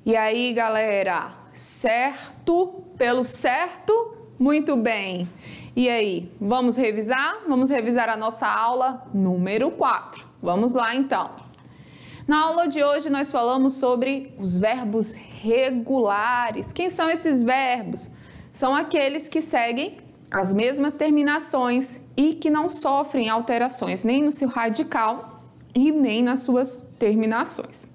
E aí, galera, certo pelo certo? Muito bem. E aí, vamos revisar? Vamos revisar a nossa aula número 4. Vamos lá, então. Na aula de hoje, nós falamos sobre os verbos regulares. Quem são esses verbos? São aqueles que seguem as mesmas terminações e que não sofrem alterações nem no seu radical e nem nas suas terminações.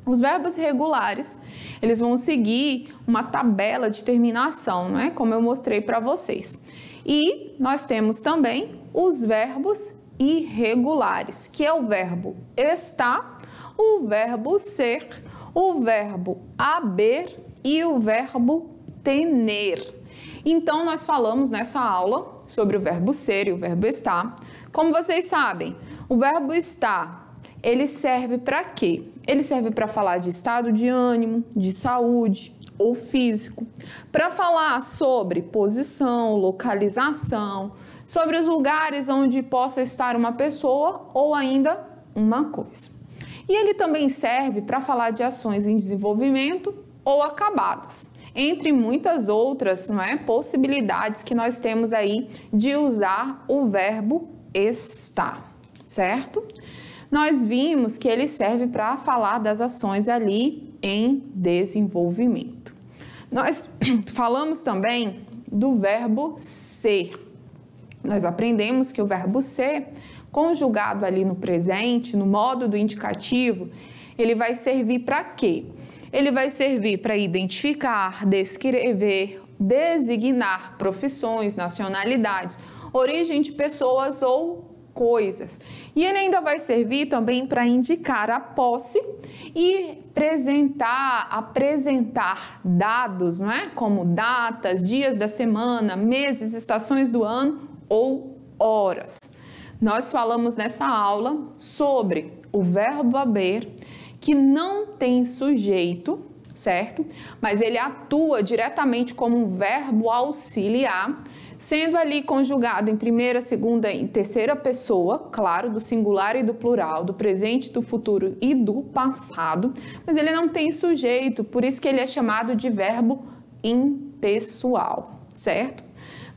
Os verbos regulares, eles vão seguir uma tabela de terminação, não é? Como eu mostrei para vocês. E nós temos também os verbos irregulares, que é o verbo estar, o verbo ser, o verbo haver e o verbo tener. Então, nós falamos nessa aula sobre o verbo ser e o verbo estar. Como vocês sabem, o verbo estar, ele serve para quê? Ele serve para falar de estado de ânimo, de saúde ou físico, para falar sobre posição, localização, sobre os lugares onde possa estar uma pessoa ou ainda uma coisa. E ele também serve para falar de ações em desenvolvimento ou acabadas, entre muitas outras, não é, possibilidades que nós temos aí de usar o verbo estar, certo? Nós vimos que ele serve para falar das ações ali em desenvolvimento. Nós falamos também do verbo ser. Nós aprendemos que o verbo ser, conjugado ali no presente, no modo do indicativo, ele vai servir para quê? Ele vai servir para identificar, descrever, designar profissões, nacionalidades, origem de pessoas ou coisas. E ele ainda vai servir também para indicar a posse e apresentar dados, não é? Como datas, dias da semana, meses, estações do ano ou horas. Nós falamos nessa aula sobre o verbo haver, que não tem sujeito, certo? Mas ele atua diretamente como um verbo auxiliar, sendo ali conjugado em primeira, segunda e terceira pessoa, claro, do singular e do plural, do presente, do futuro e do passado, mas ele não tem sujeito, por isso que ele é chamado de verbo impessoal, certo?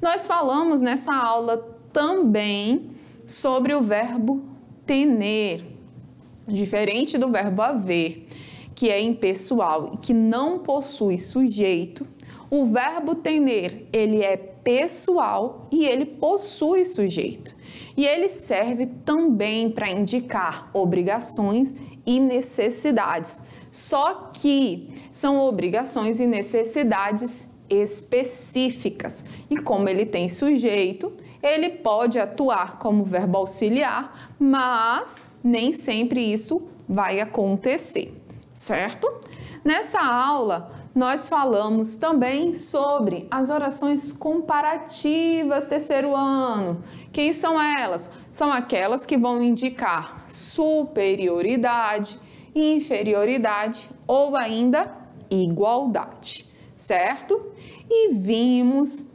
Nós falamos nessa aula também sobre o verbo tener, diferente do verbo haver, que é impessoal e que não possui sujeito. O verbo tener, ele é pessoal e ele possui sujeito. E ele serve também para indicar obrigações e necessidades. Só que são obrigações e necessidades específicas. E como ele tem sujeito, ele pode atuar como verbo auxiliar, mas nem sempre isso vai acontecer, certo? Nessa aula, nós falamos também sobre as orações comparativas terceiro ano. Quem são elas? São aquelas que vão indicar superioridade, inferioridade ou ainda igualdade, certo? E vimos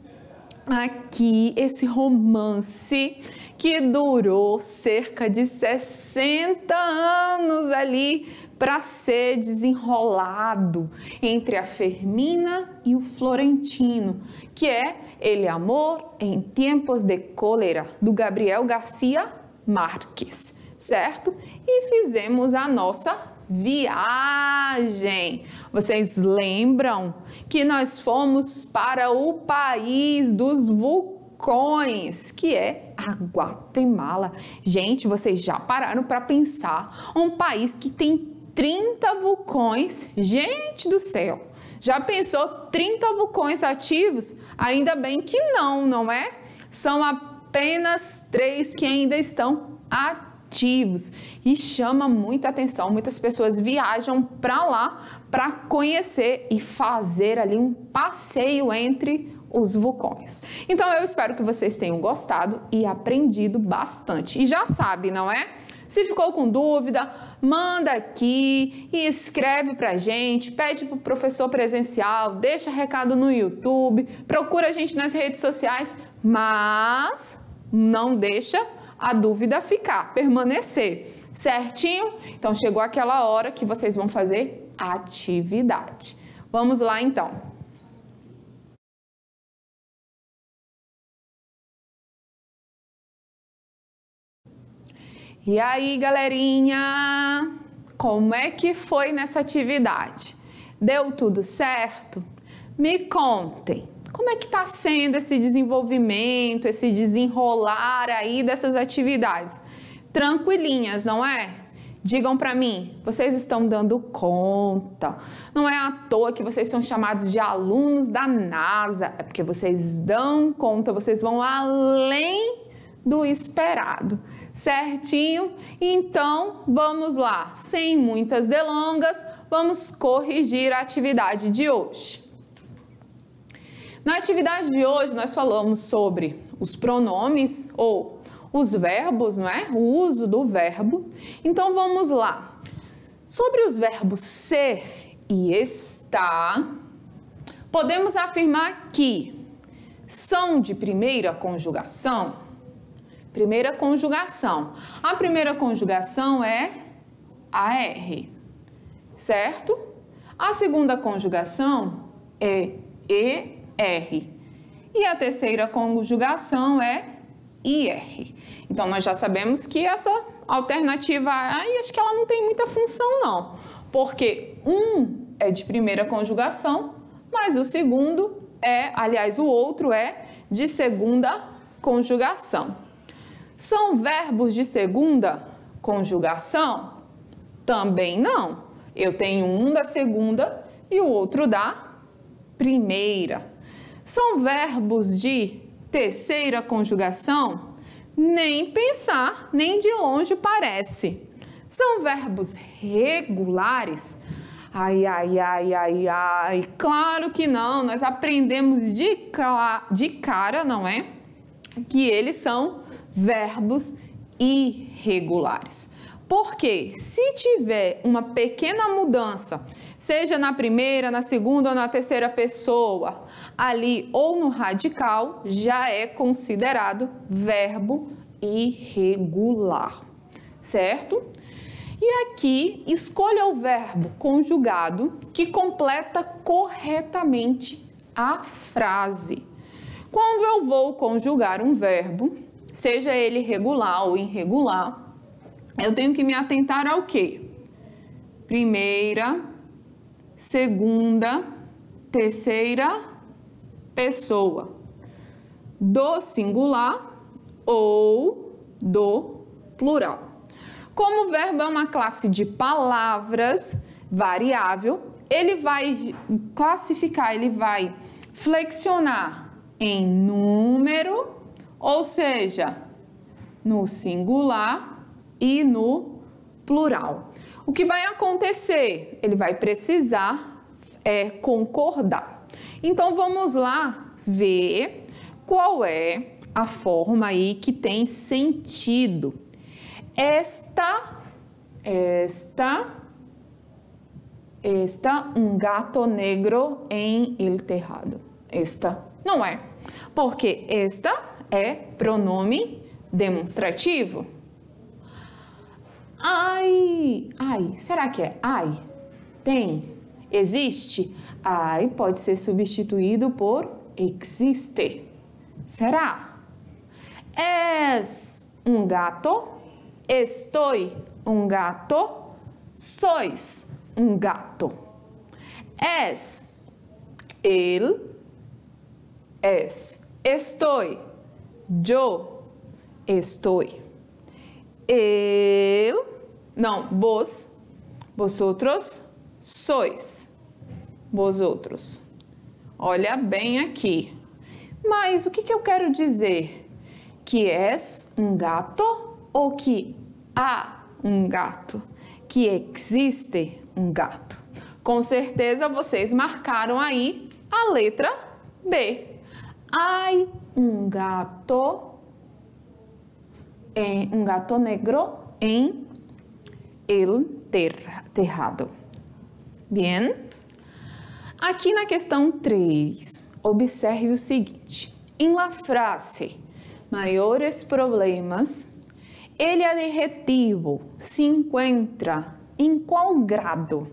aqui esse romance que durou cerca de 60 anos ali para ser desenrolado entre a Fermina e o Florentino, que é Ele Amor em Tempos de Cólera, do Gabriel Garcia Marques, certo? E fizemos a nossa viagem. Vocês lembram que nós fomos para o país dos vulcões, que é a Guatemala. Gente, vocês já pararam para pensar? Um país que tem 30 vulcões? Gente do céu! Já pensou 30 vulcões ativos? Ainda bem que não, não é? São apenas 3 que ainda estão ativos. E chama muita atenção, muitas pessoas viajam para lá para conhecer e fazer ali um passeio entre os vulcões. Então eu espero que vocês tenham gostado e aprendido bastante. E já sabe, não é? Se ficou com dúvida, manda aqui e escreve pra gente, pede pro professor presencial, deixa recado no YouTube, procura a gente nas redes sociais, mas não deixa a dúvida ficar, permanecer, certinho? Então, chegou aquela hora que vocês vão fazer atividade. Vamos lá, então. E aí, galerinha? Como é que foi nessa atividade? Deu tudo certo? Me contem. Como é que está sendo esse desenvolvimento, esse desenrolar aí dessas atividades? Tranquilinhas, não é? Digam para mim, vocês estão dando conta? Não é à toa que vocês são chamados de alunos da NASA, é porque vocês dão conta, vocês vão além do esperado, certinho? Então, vamos lá, sem muitas delongas, vamos corrigir a atividade de hoje. Na atividade de hoje, nós falamos sobre os pronomes ou os verbos, não é? O uso do verbo. Então, vamos lá. Sobre os verbos ser e estar, podemos afirmar que são de primeira conjugação. Primeira conjugação. A primeira conjugação é AR, certo? A segunda conjugação é ER. E a terceira conjugação é IR. Então, nós já sabemos que essa alternativa aí, acho que ela não tem muita função, não. Porque um é de primeira conjugação, mas o segundo o outro é de segunda conjugação. São verbos de segunda conjugação? Também não. Eu tenho um da segunda e o outro da primeira. São verbos de terceira conjugação? Nem pensar, nem de longe parece. São verbos regulares? Ai, claro que não. Nós aprendemos de cara, não é? Que eles são verbos irregulares. Porque se tiver uma pequena mudança, seja na primeira, na segunda ou na terceira pessoa, ali ou no radical, já é considerado verbo irregular, certo? E aqui, escolha o verbo conjugado que completa corretamente a frase. Quando eu vou conjugar um verbo, seja ele regular ou irregular, eu tenho que me atentar ao quê? Primeira, segunda, terceira pessoa do singular ou do plural. Como o verbo é uma classe de palavras variável, ele vai classificar, ele vai flexionar em número, ou seja, no singular e no plural. O que vai acontecer? Ele vai precisar concordar. Então, vamos lá ver qual é a forma aí que tem sentido. Está um gato negro em el tejado. Esta não é, porque esta é pronome demonstrativo. Ai, será que é ai? Tem, existe? Ai pode ser substituído por existe. Será? És um gato? Estou um gato? Sois um gato? És ele? És. Estou. Eu estou. Eu, não, vos, vosotros, sois, vosotros. Olha bem aqui. Mas o que eu quero dizer? Que és um gato ou que há um gato? Que existe um gato? Com certeza vocês marcaram aí a letra B. Hay um gato negro em el tejado. Bien? Aqui na questão 3, observe o seguinte. Em la frase, maiores problemas, Ele é derretivo, se encontra em qual grado?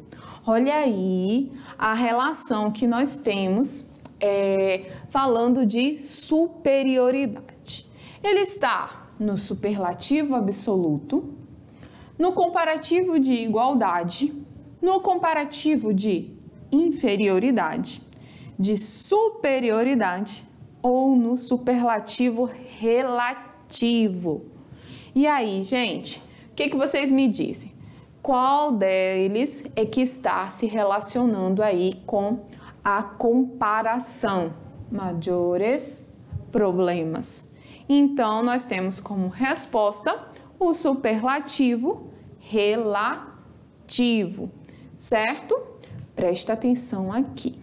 Olha aí a relação que nós temos falando de superioridade. Ele está no superlativo absoluto, no comparativo de igualdade, no comparativo de inferioridade, de superioridade ou no superlativo relativo. E aí, gente, o que vocês me dizem? Qual deles é que está se relacionando aí com a comparação? Maiores problemas. Então, nós temos como resposta o superlativo relativo, certo? Presta atenção aqui.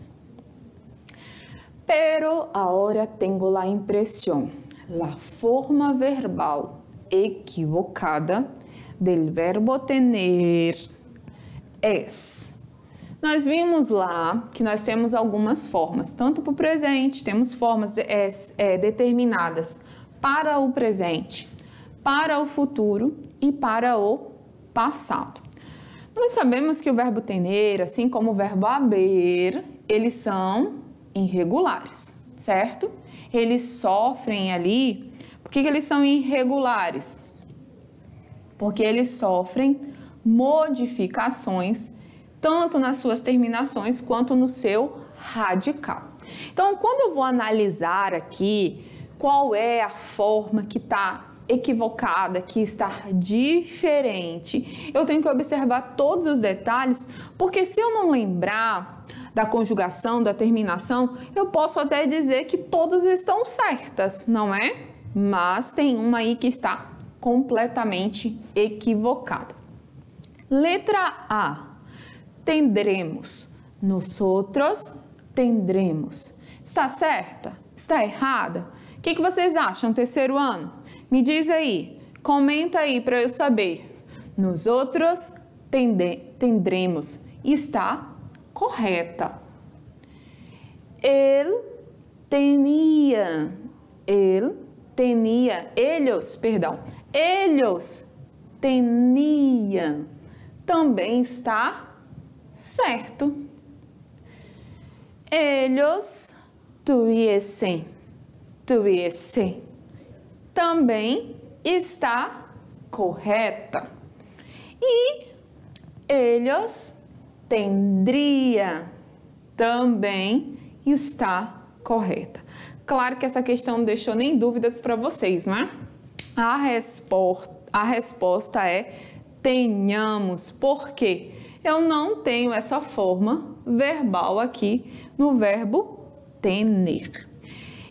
Pero ahora tengo la impresión, la forma verbal equivocada del verbo tener es. Nós vimos lá que nós temos algumas formas, tanto para o presente, temos formas determinadas para o presente, para o futuro e para o passado. Nós sabemos que o verbo tener, assim como o verbo haber, eles são irregulares, certo? Eles sofrem ali. Por que eles são irregulares? Porque eles sofrem modificações tanto nas suas terminações quanto no seu radical. Então, quando eu vou analisar aqui qual é a forma que está equivocada, que está diferente, eu tenho que observar todos os detalhes, porque se eu não lembrar da conjugação, da terminação, eu posso até dizer que todas estão certas, não é? Mas tem uma aí que está completamente equivocada. Letra A. Tendremos. Nosotros tendremos. Está certa? Está errada? O que vocês acham, terceiro ano? Me diz aí, comenta aí para eu saber. Nosotros tendremos. Está correta. Eles teniam. Também está certo. Eles tuviesen. Também está correta. E eles tendriam. Também está correta. Claro que essa questão não deixou nem dúvidas para vocês, não é? A resposta é tenhamos. Por quê? Eu não tenho essa forma verbal aqui no verbo tener.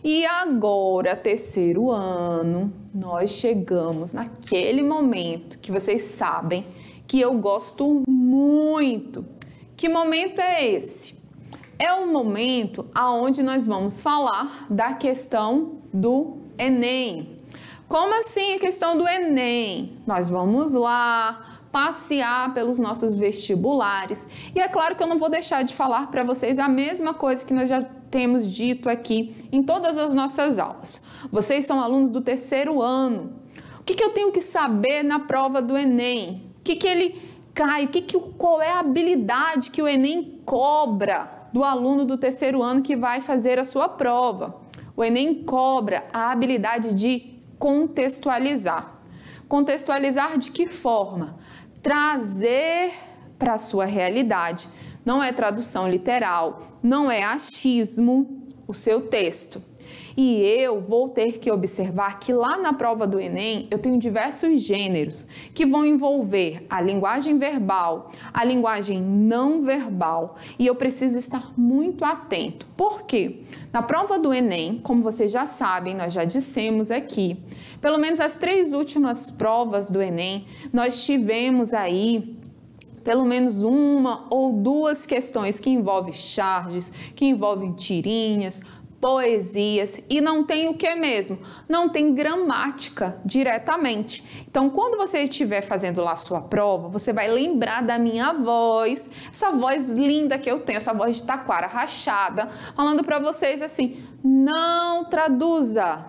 E agora, terceiro ano, nós chegamos naquele momento que vocês sabem que eu gosto muito. Que momento é esse? É o momento aonde nós vamos falar da questão do Enem. Como assim a questão do Enem? Nós vamos lá passear pelos nossos vestibulares. E é claro que eu não vou deixar de falar para vocês a mesma coisa que nós já temos dito aqui em todas as nossas aulas. Vocês são alunos do terceiro ano. O que eu tenho que saber na prova do Enem? O que ele cai? Qual é a habilidade que o Enem cobra do aluno do terceiro ano que vai fazer a sua prova? O Enem cobra a habilidade de contextualizar. Contextualizar de que forma? Trazer para a sua realidade. Não é tradução literal, não é achismo o seu texto. E eu vou ter que observar que lá na prova do Enem eu tenho diversos gêneros que vão envolver a linguagem verbal, a linguagem não verbal, e eu preciso estar muito atento. Por quê? Na prova do Enem, como vocês já sabem, nós já dissemos aqui, pelo menos as 3 últimas provas do Enem, nós tivemos aí pelo menos 1 ou 2 questões que envolvem charges, que envolvem tirinhas, poesias, e não tem o que mesmo? Não tem gramática diretamente. Então, quando você estiver fazendo lá a sua prova, você vai lembrar da minha voz, essa voz linda que eu tenho, essa voz de taquara rachada, falando para vocês assim, não traduza,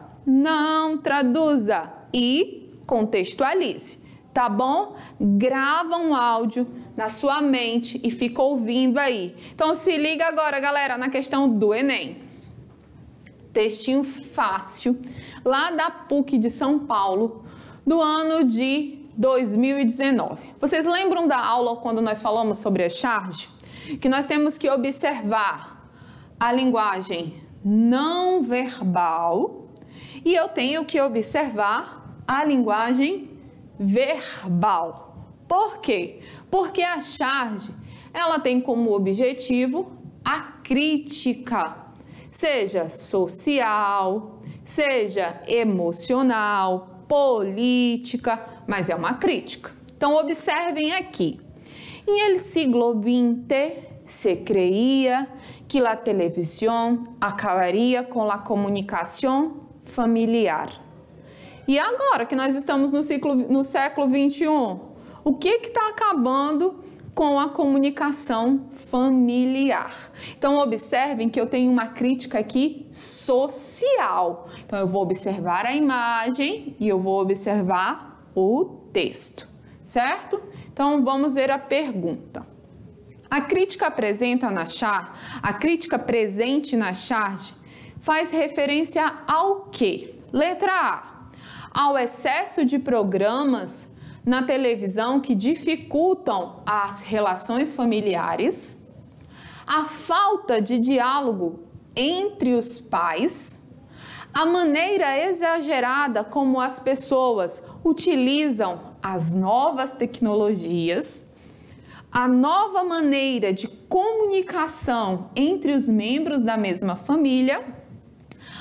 e contextualize, tá bom? Grava um áudio na sua mente e fica ouvindo aí. Então se liga agora, galera, na questão do Enem. Textinho fácil, lá da PUC de São Paulo, do ano de 2019. Vocês lembram da aula quando nós falamos sobre a charge? Que nós temos que observar a linguagem não verbal e eu tenho que observar a linguagem verbal. Por quê? Porque a charge, ela tem como objetivo a crítica, seja social, seja emocional, política, mas é uma crítica. Então, observem aqui. En el siglo XX se creía que la televisión acabaría con la comunicación familiar. E agora que nós estamos no século XXI, o que está acabando com a comunicação familiar? Então, observem que eu tenho uma crítica aqui social. Então, eu vou observar a imagem e eu vou observar o texto, certo? Então, vamos ver a pergunta. A crítica presente na charge faz referência ao quê? Letra A. Ao excesso de programas na televisão que dificultam as relações familiares, a falta de diálogo entre os pais, a maneira exagerada como as pessoas utilizam as novas tecnologias, a nova maneira de comunicação entre os membros da mesma família,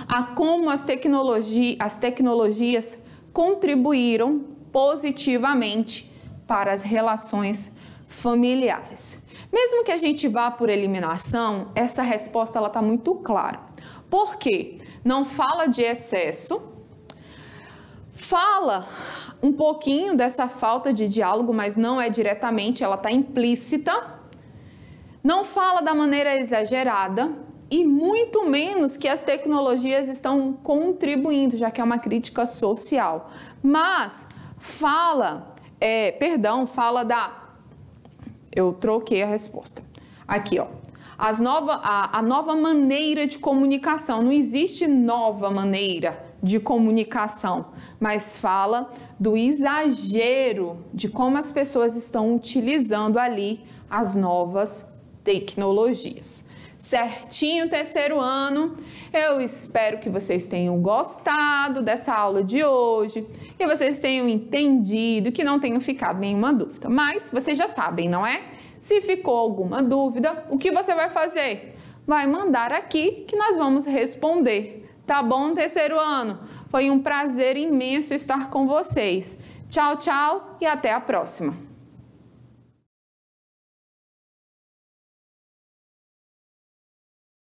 a como as tecnologias contribuíram positivamente para as relações familiares. Mesmo que a gente vá por eliminação, essa resposta está muito clara. Por quê? Não fala de excesso, fala um pouquinho dessa falta de diálogo, mas não é diretamente, ela está implícita. Não fala da maneira exagerada e muito menos que as tecnologias estão contribuindo, já que é uma crítica social. Mas fala eu troquei a resposta. Aqui, ó. A nova maneira de comunicação. Não existe nova maneira de comunicação, mas fala do exagero de como as pessoas estão utilizando ali as novas tecnologias. Certinho, terceiro ano, eu espero que vocês tenham gostado dessa aula de hoje e vocês tenham entendido, que não tenham ficado nenhuma dúvida. Mas vocês já sabem, não é? Se ficou alguma dúvida, o que você vai fazer? Vai mandar aqui que nós vamos responder. Tá bom, terceiro ano? Foi um prazer imenso estar com vocês. Tchau, tchau e até a próxima!